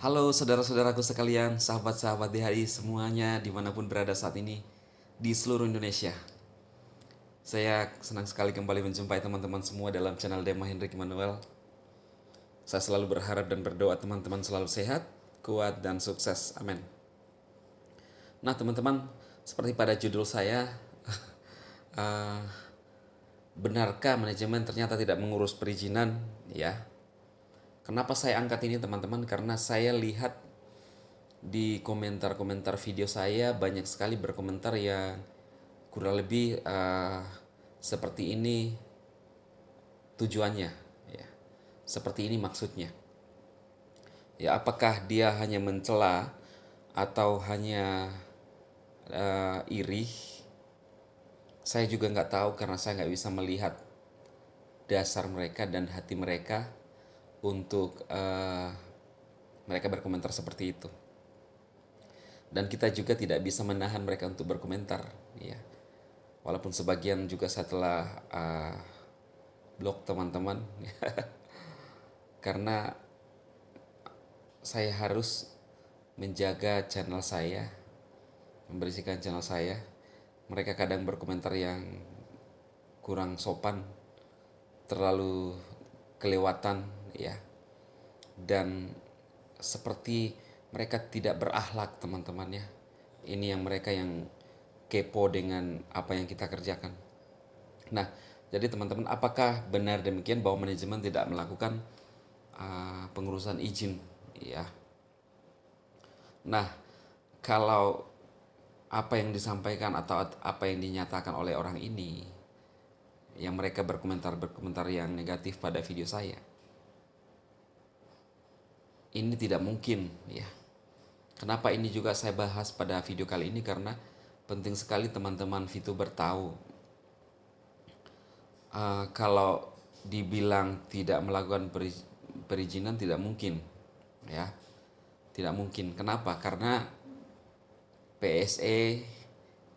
Halo saudara-saudaraku sekalian, sahabat-sahabat DHI semuanya dimanapun berada saat ini di seluruh Indonesia. Saya senang sekali kembali menjumpai teman-teman semua dalam channel Dema Hendrik Immanuel. Saya selalu berharap dan berdoa teman-teman selalu sehat, kuat, dan sukses. Amin. Nah teman-teman, seperti pada judul saya, eh, benarkah manajemen ternyata tidak mengurus perizinan? Ya, kenapa saya angkat ini teman-teman? Karena saya lihat di komentar-komentar video saya banyak sekali berkomentar yang kurang lebih seperti ini tujuannya, ya. Seperti ini maksudnya. Ya, apakah dia hanya mencela atau hanya iri? Saya juga nggak tahu karena saya nggak bisa melihat dasar mereka dan hati mereka untuk mereka berkomentar seperti itu. Dan kita juga tidak bisa menahan mereka untuk berkomentar, ya. Walaupun sebagian juga saya telah blok teman-teman karena saya harus menjaga channel saya, membersihkan channel saya. Mereka kadang berkomentar yang kurang sopan, terlalu kelewatan, ya. Dan seperti mereka tidak berakhlak teman-teman, ya. Ini yang mereka yang kepo dengan apa yang kita kerjakan. Nah, jadi teman-teman, apakah benar demikian bahwa manajemen tidak melakukan pengurusan izin? Ya. Nah, kalau apa yang disampaikan atau apa yang dinyatakan oleh orang ini, yang mereka berkomentar yang negatif pada video saya, ini tidak mungkin, ya. Kenapa ini juga saya bahas pada video kali ini? Karena penting sekali teman-teman VTuber tahu kalau dibilang tidak melakukan perizinan tidak mungkin, ya. Tidak mungkin. Kenapa? Karena PSE,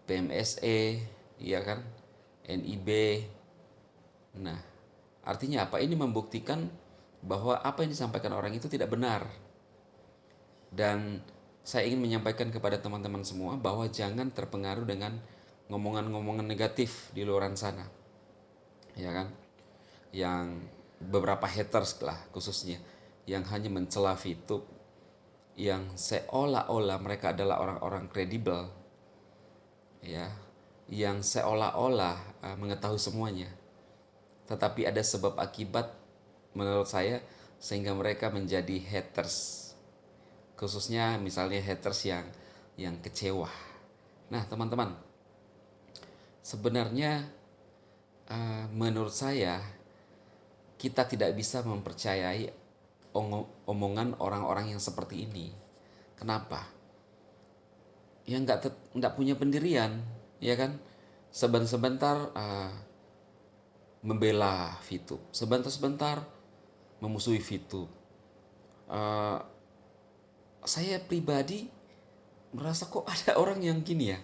PMSE, ya kan, NIB. Nah, artinya apa? Ini membuktikan bahwa apa yang disampaikan orang itu tidak benar. Dan saya ingin menyampaikan kepada teman-teman semua bahwa jangan terpengaruh dengan ngomongan-ngomongan negatif di luar sana. Ya kan? Yang beberapa haters lah khususnya yang hanya mencela VTube, yang seolah-olah mereka adalah orang-orang kredibel, ya, yang seolah-olah mengetahui semuanya, tetapi ada sebab akibat menurut saya sehingga mereka menjadi haters, khususnya misalnya haters yang kecewa. Nah teman-teman, sebenarnya menurut saya kita tidak bisa mempercayai omongan orang-orang yang seperti ini. Kenapa? Yang nggak punya pendirian, ya kan? Sebentar-sebentar membela VTube, sebentar-sebentar memusuhi VTube. Uh, saya pribadi merasa kok ada orang yang gini ya,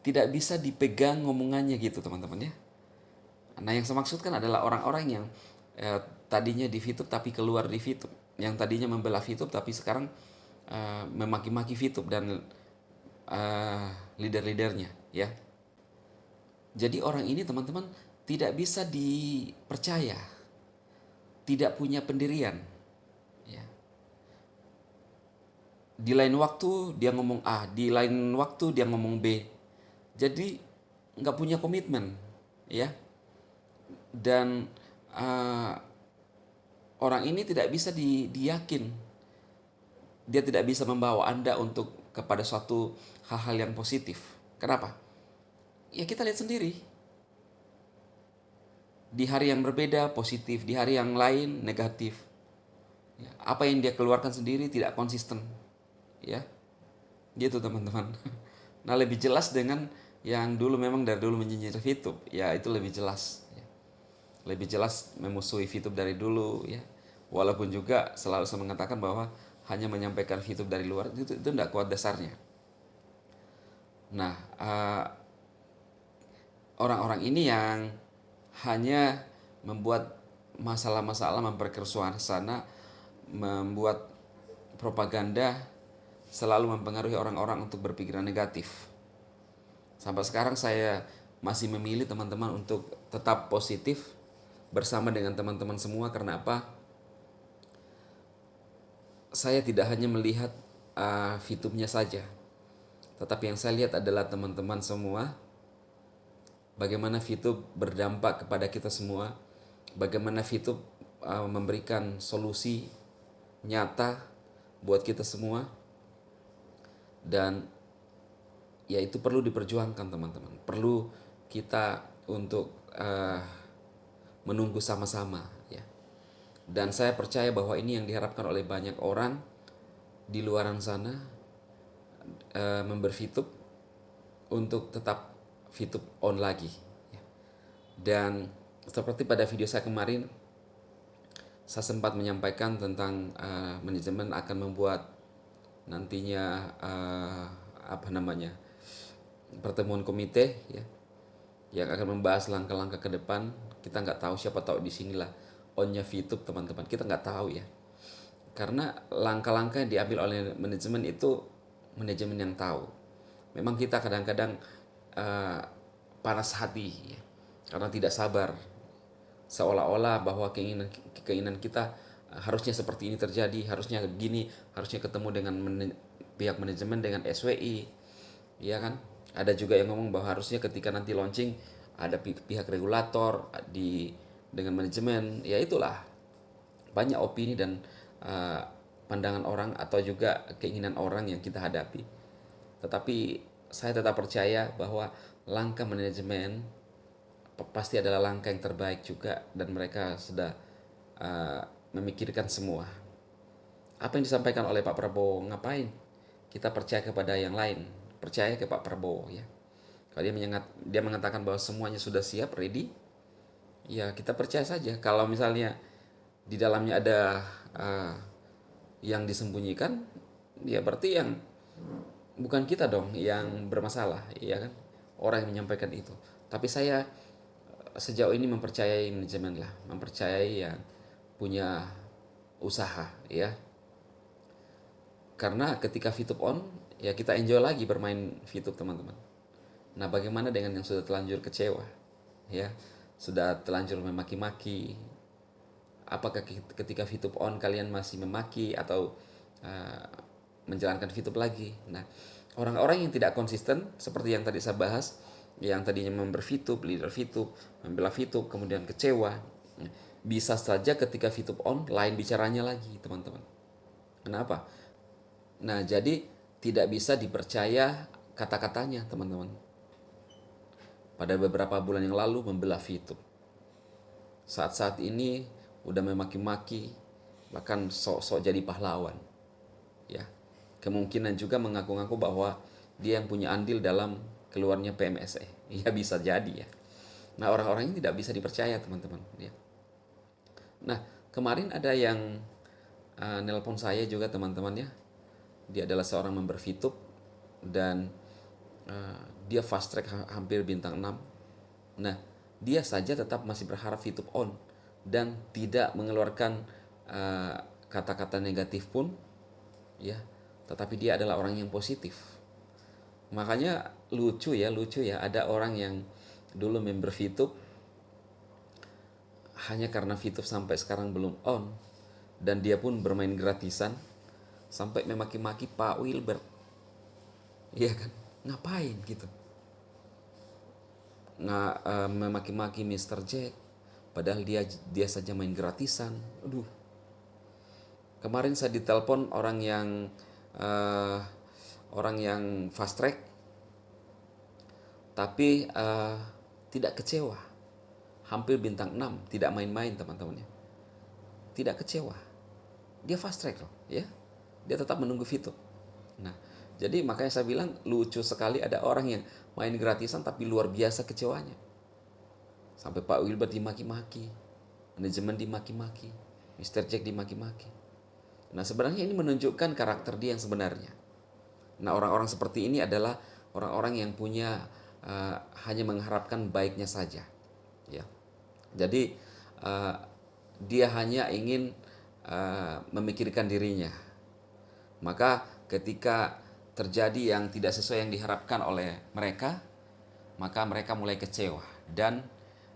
tidak bisa dipegang ngomongannya gitu teman-teman, ya. Nah yang saya maksudkan adalah orang-orang yang tadinya di VTube tapi keluar di VTube, yang tadinya membela VTube tapi sekarang memaki-maki VTube dan leader-leadernya, ya. Jadi orang ini teman-teman tidak bisa dipercaya, tidak punya pendirian, ya. Di lain waktu dia ngomong A, di lain waktu dia ngomong B. Jadi nggak punya komitmen, ya. Dan uh, orang ini tidak bisa diyakin. Dia tidak bisa membawa Anda untuk kepada suatu hal-hal yang positif. Kenapa? Ya kita lihat sendiri. Di hari yang berbeda positif, di hari yang lain negatif. Ya, apa yang dia keluarkan sendiri tidak konsisten, ya. Gitu teman-teman. Nah lebih jelas dengan yang dulu memang dari dulu menyinyir VTube, ya itu lebih jelas, ya. Lebih jelas memusuhi VTube dari dulu, ya. Walaupun juga selalu saya mengatakan bahwa hanya menyampaikan VTube dari luar itu tidak kuat dasarnya. Nah orang-orang ini yang hanya membuat masalah-masalah, memperkeruh suasana, membuat propaganda selalu mempengaruhi orang-orang untuk berpikiran negatif. Sampai sekarang saya masih memilih teman-teman untuk tetap positif bersama dengan teman-teman semua. Karena apa? Saya tidak hanya melihat VTube-nya saja, tetapi yang saya lihat adalah teman-teman semua, bagaimana VTube berdampak kepada kita semua, bagaimana VTube memberikan solusi nyata buat kita semua, dan ya itu perlu diperjuangkan teman-teman. Perlu kita untuk menunggu sama-sama ya. Dan saya percaya bahwa ini yang diharapkan oleh banyak orang di luaran sana, member VTube untuk tetap VTube on lagi ya. Dan seperti pada video saya kemarin, saya sempat menyampaikan tentang manajemen akan membuat nantinya pertemuan komite ya, yang akan membahas langkah-langkah ke depan. Kita nggak tahu, siapa tahu di sinilah onnya VTube teman-teman, kita nggak tahu ya. Karena langkah-langkah yang diambil oleh manajemen itu manajemen yang tahu. Memang kita kadang-kadang panas hati ya, karena tidak sabar, seolah-olah bahwa keinginan kita harusnya seperti ini terjadi, harusnya gini, harusnya ketemu dengan pihak manajemen, dengan SWI, ya kan? Ada juga yang ngomong bahwa harusnya ketika nanti launching ada pihak regulator dengan manajemen. Ya itulah, banyak opini dan pandangan orang atau juga keinginan orang yang kita hadapi. Tetapi saya tetap percaya bahwa langkah manajemen pasti adalah langkah yang terbaik juga, dan mereka sudah memikirkan semua. Apa yang disampaikan oleh Pak Prabowo, ngapain kita percaya kepada yang lain? Percaya ke Pak Prabowo ya. Kalau dia mengatakan bahwa semuanya sudah siap, ready, ya kita percaya saja. Kalau misalnya di dalamnya ada yang disembunyikan, ya berarti yang bukan kita dong yang bermasalah, ya kan? Orang yang menyampaikan itu. Tapi saya sejauh ini mempercayai manajemen lah, mempercayai yang punya usaha ya. Karena ketika VTube on, ya kita enjoy lagi bermain VTube teman-teman. Nah, bagaimana dengan yang sudah terlanjur kecewa? Ya, sudah terlanjur memaki-maki. Apakah ketika VTube on kalian masih memaki atau menjalankan VTube lagi? Nah, orang-orang yang tidak konsisten seperti yang tadi saya bahas, yang tadinya member VTube, leader VTube, membela VTube, kemudian kecewa, bisa saja ketika VTube on lain bicaranya lagi, teman-teman. Kenapa? Nah, jadi tidak bisa dipercaya kata-katanya, teman-teman. Pada beberapa bulan yang lalu membela VTube. Saat-saat ini udah memaki-maki, bahkan sok-sok jadi pahlawan. Ya. Kemungkinan juga mengaku-ngaku bahwa dia yang punya andil dalam keluarnya PMSE. Ya bisa jadi ya. Nah, orang-orang ini tidak bisa dipercaya, teman-teman, ya. Nah, kemarin ada yang nelpon saya juga, teman-teman ya. Dia adalah seorang member VTube dan dia fast track hampir bintang 6. Nah, dia saja tetap masih berharap VTube on dan tidak mengeluarkan kata-kata negatif pun ya. Tetapi dia adalah orang yang positif. Makanya lucu ya, ada orang yang dulu member VTube hanya karena VTube sampai sekarang belum on dan dia pun bermain gratisan sampai memaki-maki Pak Wilbert. Iya kan? Ngapain gitu? Memaki-maki Mr. Jack padahal dia saja main gratisan. Aduh. Kemarin saya ditelepon orang yang fast track tapi tidak kecewa. Hampir bintang 6, tidak main-main teman-teman ya. Tidak kecewa. Dia fast track loh, ya. Dia tetap menunggu VTube. Nah, jadi makanya saya bilang lucu sekali ada orang yang main gratisan tapi luar biasa kecewanya. Sampai Pak Wilbert dimaki-maki, manajemen dimaki-maki, Mr. Jack dimaki-maki. Nah, sebenarnya ini menunjukkan karakter dia yang sebenarnya. Nah, orang-orang seperti ini adalah orang-orang yang punya hanya mengharapkan baiknya saja, ya. Jadi dia hanya ingin memikirkan dirinya. Maka ketika terjadi yang tidak sesuai yang diharapkan oleh mereka, maka mereka mulai kecewa dan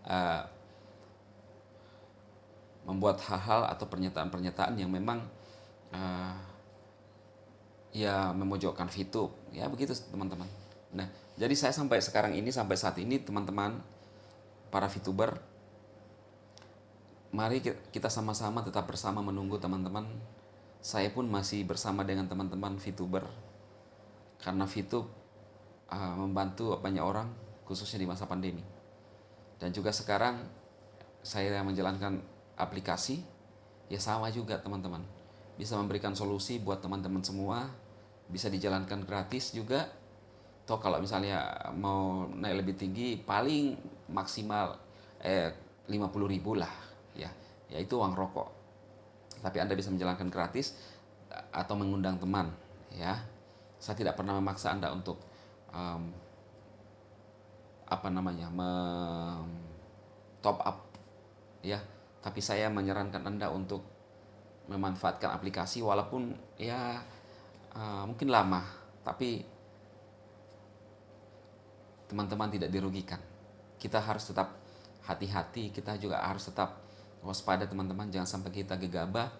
uh, membuat hal-hal atau pernyataan-pernyataan yang memang uh, ya memojokkan VTube, ya begitu teman-teman. Nah, jadi saya sampai sekarang ini, sampai saat ini teman-teman para VTuber, mari kita sama-sama tetap bersama menunggu teman-teman. Saya pun masih bersama dengan teman-teman VTuber karena VTube membantu banyak orang khususnya di masa pandemi. Dan juga sekarang saya menjalankan aplikasi, ya sama juga teman-teman. Bisa memberikan solusi buat teman-teman semua, bisa dijalankan gratis juga. Toh kalau misalnya mau naik lebih tinggi paling maksimal 50.000 lah ya. Ya itu uang rokok. Tapi Anda bisa menjalankan gratis atau mengundang teman ya. Saya tidak pernah memaksa Anda untuk um, apa namanya top up ya, tapi saya menyarankan Anda untuk memanfaatkan aplikasi walaupun ya mungkin lama, tapi teman-teman tidak dirugikan. Kita harus tetap hati-hati, kita juga harus tetap waspada teman-teman, jangan sampai kita gegabah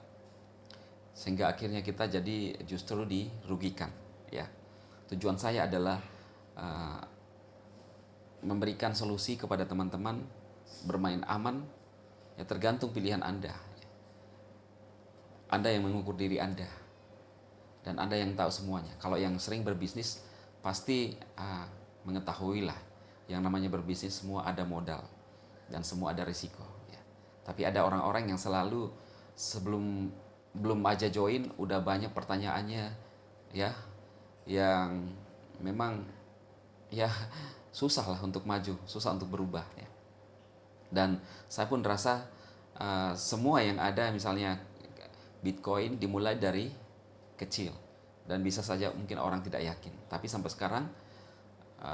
sehingga akhirnya kita jadi justru dirugikan ya. Tujuan saya adalah uh, memberikan solusi kepada teman-teman bermain aman, ya tergantung pilihan Anda. Anda yang mengukur diri Anda dan Anda yang tahu semuanya. Kalau yang sering berbisnis pasti mengetahui lah, yang namanya berbisnis semua ada modal dan semua ada risiko ya. Tapi ada orang-orang yang selalu sebelum belum aja join udah banyak pertanyaannya ya, yang memang ya susah lah untuk maju, susah untuk berubah ya. Dan saya pun rasa semua yang ada misalnya Bitcoin dimulai dari kecil dan bisa saja mungkin orang tidak yakin, tapi sampai sekarang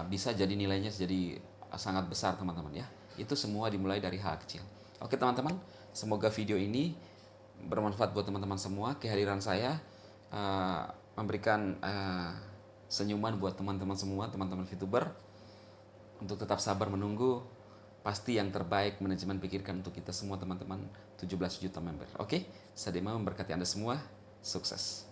bisa jadi nilainya jadi sangat besar teman-teman ya. Itu semua dimulai dari hal kecil. Oke teman-teman, semoga video ini bermanfaat buat teman-teman semua. Kehadiran saya memberikan senyuman buat teman-teman semua, teman-teman VTuber, untuk tetap sabar menunggu. Pasti yang terbaik manajemen pikirkan untuk kita semua teman-teman 17 juta member. Oke, saya memberkati Anda semua. Sukses.